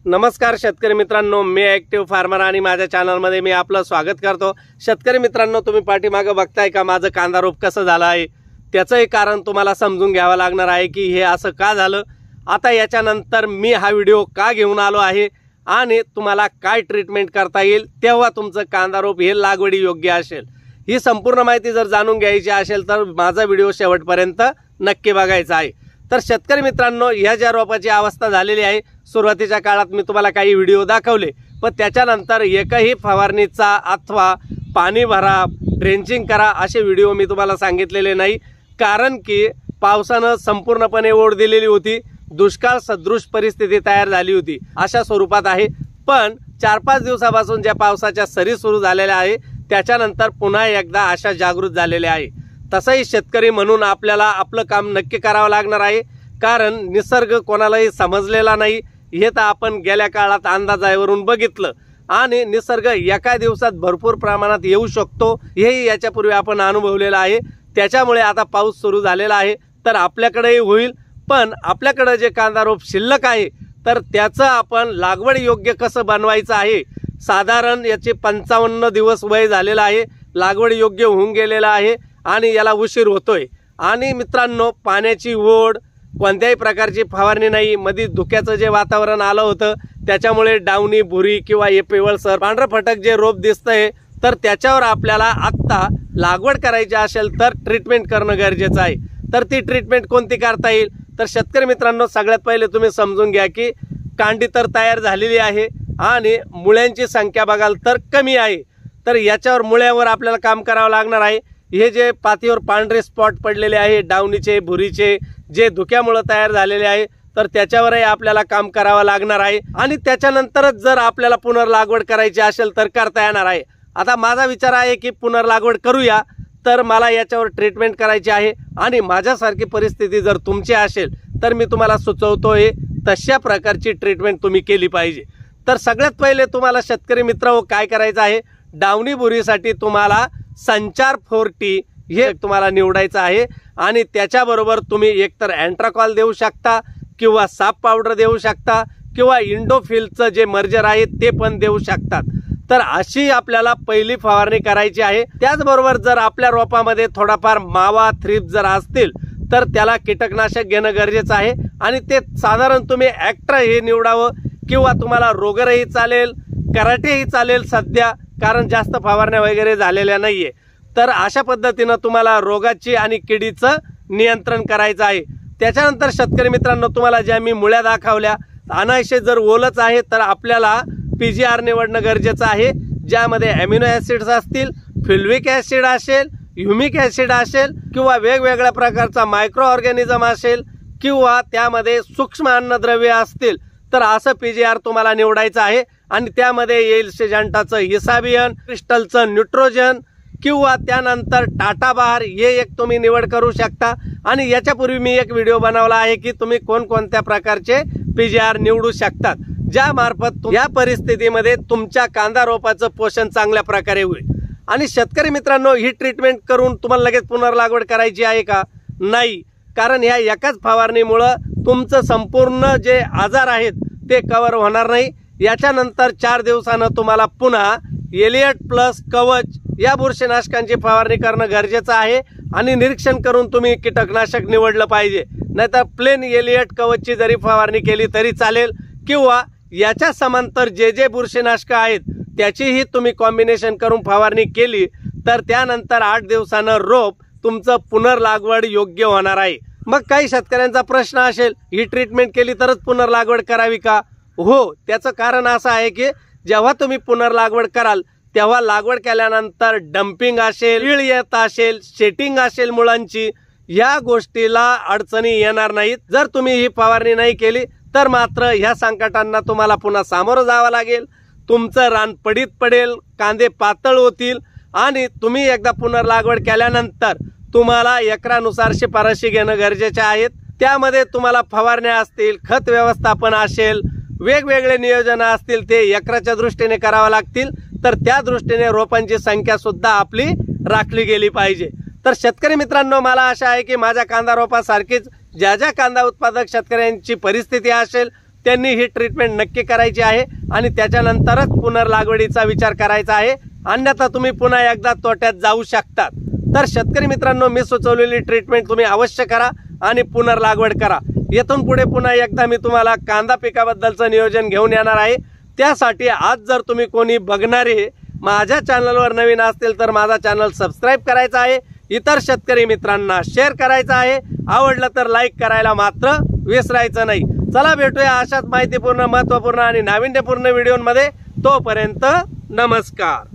नमस्कार शेतकरी मित्रांनो, मी ॲक्टिव्ह फार्मर आणि माझ्या चॅनलमध्ये मी आपलं स्वागत करतो। शेतकरी मित्रांनो, तुम्ही पाठीमागे बघताय का माझं कांदा रोप कसं झालं आहे, त्याचं कारण तुम्हाला समजून घ्यावं लागणार आहे की हे असं का झालं। आता याच्यानंतर मी हा व्हिडिओ का घेऊन आलो आहे आणि तुम्हाला काय ट्रीटमेंट करता येईल तेव्हा तुमचं कांदा रोप हे लागवडी योग्य असेल। ही संपूर्ण माहिती जर जाणून घ्यायची असेल तर माझा व्हिडिओ शेवटपर्यंत नक्की बघायचा आहे। तर शेतकरी मित्रांनो, या ज्या रोपाची अवस्था झालेली आहे, सुरुवातीच्या काळात मी तुम्हाला काही व्हिडिओ दाखवले, पण त्याच्यानंतर एकही फवारणीचा अथवा पाणी भरा, ड्रेंचिंग करा असे व्हिडिओ मी तुम्हाला सांगितलेले नाही, कारण की पावसानं संपूर्णपणे ओढ दिलेली होती, दुष्काळ सदृश परिस्थिती तयार झाली होती, अशा स्वरूपात आहे। पण 4-5 दिवसापासून ज्या पावसाच्या सरी सुरू झालेल्या आहे त्याच्यानंतर पुन्हा एकदा आशा जागृत झालेल्या आहे। तसंही शेतकरी म्हणून आपल्याला आपलं काम नक्की करावं लागणार आहे, कारण निसर्ग कोणालाही समजलेला नाही हे तर आपण गेल्या काळात अंदाजावरून बघितलं, आणि निसर्ग एका दिवसात भरपूर प्रमाणात येऊ शकतो हेही याच्यापूर्वी आपण अनुभवलेलं आहे। त्याच्यामुळे आता पाऊस सुरू झालेला आहे तर आपल्याकडेही होईल, पण आपल्याकडे जे कांदा रोप शिल्लक आहे तर त्याचं आपण लागवड योग्य कसं बनवायचं आहे। साधारण याचे 55 दिवस वय झालेलं आहे, लागवड योग्य होऊन गेलेला आहे आणि याला उशीर होतोय। आणि मित्रांनो, पाण्याची ओढ, कोणत्याही प्रकारची फवारणी नाही, मध्ये धुक्याचं जे वातावरण आलं होतं त्याच्यामुळे डावणी, भुरी किंवा हे पिवळसर पांढरं फटक जे रोप दिसतंय तर त्याच्यावर आपल्याला आत्ता लागवड करायची असेल तर ट्रीटमेंट करणं गरजेचं आहे। तर ती ट्रीटमेंट कोणती करता येईल, तर शेतकरी मित्रांनो, सगळ्यात पहिले तुम्ही समजून घ्या की कांडी तर तयार झालेली आहे आणि मुळ्यांची संख्या बघाल तर कमी आहे, तर याच्यावर मुळ्यावर आपल्याला काम करावं लागणार आहे। हे जे पातीवर पांढरे स्पॉट पडलेले आहे, डावणीचे, भुरीचे, जे धुक्यामुळे तयार झालेले आहे, तर त्याच्यावरही आपल्याला काम करावं लागणार आहे आणि त्याच्यानंतरच जर आपल्याला पुनर्लागवड करायची असेल तर करता येणार आहे। आता माझा विचार आहे की पुनर्लागवड करूया, तर मला याच्यावर ट्रीटमेंट करायची आहे आणि माझ्यासारखी परिस्थिती जर तुमची असेल तर मी तुम्हाला सुचवतोय तशा प्रकारची ट्रीटमेंट तुम्ही केली पाहिजे। तर सगळ्यात पहिले तुम्हाला शेतकरी मित्र काय करायचं आहे, डावणी भुरीसाठी तुम्हाला संचार 4T हे तुम्हाला निवडायचं आहे आणि त्याच्याबरोबर तुम्ही एकतर अँट्राकॉल देऊ शकता किंवा साप पावडर देऊ शकता किंवा इंडोफिलचं जे मर्जर आहे ते पण देऊ शकतात। तर अशी आपल्याला पहिली फवारणी करायची आहे। त्याचबरोबर जर आपल्या रोपामध्ये थोडाफार मावा, थ्रिप्स जर असतील तर त्याला कीटकनाशक घेणं गरजेचं आहे आणि ते साधारण तुम्ही ॲक्ट्रा हे निवडावं किंवा तुम्हाला रोगरही चालेल, कराटेही चालेल सध्या, कारण जास्त फवारण्या वगैरे झालेल्या नाहीये। तर अशा पद्धतीनं तुम्हाला रोगाची आणि किडीचं नियंत्रण करायचं आहे। त्याच्यानंतर शेतकरी मित्रांनो, तुम्हाला ज्या मी मुळ्या दाखवल्या, अनायसे जर ओलच आहे तर आपल्याला PGR निवडणं गरजेचं आहे, ज्यामध्ये अमिनो ॲसिड्स असतील, फिल्विक ॲसिड असेल, ह्युमिक ॲसिड असेल किंवा वेगवेगळ्या प्रकारचा मायक्रो ऑर्गॅनिझम असेल किंवा त्यामध्ये सूक्ष्म अन्नद्रव्य असतील, तर असं PGR तुम्हाला निवडायचं आहे आणि त्यामध्ये येईल सिजंटाचं हिसाबियन, क्रिस्टलचं न्यूट्रोजन किंवा त्यानंतर टाटा बार हे एक तुम्ही निवड करू शकता। आणि याच्यापूर्वी मी एक व्हिडिओ बनवला आहे की तुम्ही कोणकोणत्या प्रकारचे PGR निवडू शकतात, ज्या मार्फत या परिस्थितीमध्ये तुमच्या कांदा रोपाचं पोषण चांगल्या प्रकारे होईल। आणि शेतकरी मित्रांनो, ही ट्रीटमेंट करून तुम्हाला लगेच पुनर्लागवड करायची आहे का? नाही, कारण ह्या एकाच फवारणीमुळे तुमचं संपूर्ण जे आजार आहेत ते कव्हर होणार नाही। याच्यानंतर 4 दिवसानं तुम्हाला पुन्हा एलियट प्लस कवच या बुरशीनाशकांची फवारणी करणं गरजेचं आहे आणि निरीक्षण करून तुम्ही कीटकनाशक निवडलं पाहिजे, नाहीतर प्लेन एलियट कवचची जरी फवारणी केली तरी चालेल किंवा याच्या समांतर जे बुरशीनाशक आहेत त्याचीही तुम्ही कॉम्बिनेशन करून फवारणी केली तर त्यानंतर 8 दिवसानं रोप तुमचं पुनर्लागवड योग्य होणार आहे। मग काही शेतकऱ्यांचा प्रश्न असेल, ही ट्रीटमेंट केली तरच पुनर्लागवड करावी का? हो, त्याचं कारण असं आहे की जेव्हा तुम्ही पुनर्लागवड कराल तेव्हा लागवड केल्यानंतर डंपिंग असेल, कीड येत असेल, सेटिंग असेल मुळांची, या गोष्टीला अडचणी येणार नाहीत। जर तुम्ही ही फवारणी नाही केली तर मात्र ह्या संकटांना तुम्हाला पुन्हा सामोरं जावं लागेल, तुमचं रान पडीत पडेल, कांदे पातळ होतील आणि तुम्ही एकदा पुनर्लागवड केल्यानंतर तुम्हाला एकरानुसार शिफारशी घेणं गरजेचे आहेत। त्यामध्ये तुम्हाला फवारण्या असतील, खत व्यवस्थापन असेल, वेगवेगळे नियोजन असतील, ते एकराच्या दृष्टीने करावं लागतील, तर त्या दृष्टीने रोपांची संख्या सुद्धा आपली राखली गेली पाहिजे। तर शेतकरी मित्रांनो, मला आशा आहे की माझ्या कांदा रोपासारखीच ज्या कांदा उत्पादक शेतकऱ्यांची परिस्थिती असेल त्यांनी ही ट्रीटमेंट नक्की करायची आहे आणि त्याच्यानंतरच पुनर्लागवडीचा विचार करायचा आहे, अन्यथा तुम्ही पुन्हा एकदा तोट्यात जाऊ शकतात। तर शेतकरी मित्रांनो, मी सुचवलेली ट्रीटमेंट तुम्ही अवश्य करा आणि पुनर्लागवड करा। येथून पुढे पुन्हा एकदा मी तुम्हाला कांदा पिकाबद्दलचं नियोजन घेऊन येणार आहे। त्यासाठी आज जर तुम्ही कोणी बघणारे माझ्या चॅनलवर नवीन असतील तर माझा चॅनल सबस्क्राइब करायचा आहे, इतर शेतकरी मित्रांना शेअर करायचा आहे, आवडलं तर लाईक करायला मात्र विसरायचं नाही। चला भेटूया अशाच माहितीपूर्ण, महत्त्वपूर्ण आणि नाविन्यपूर्ण व्हिडिओमध्ये। तोपर्यंत नमस्कार।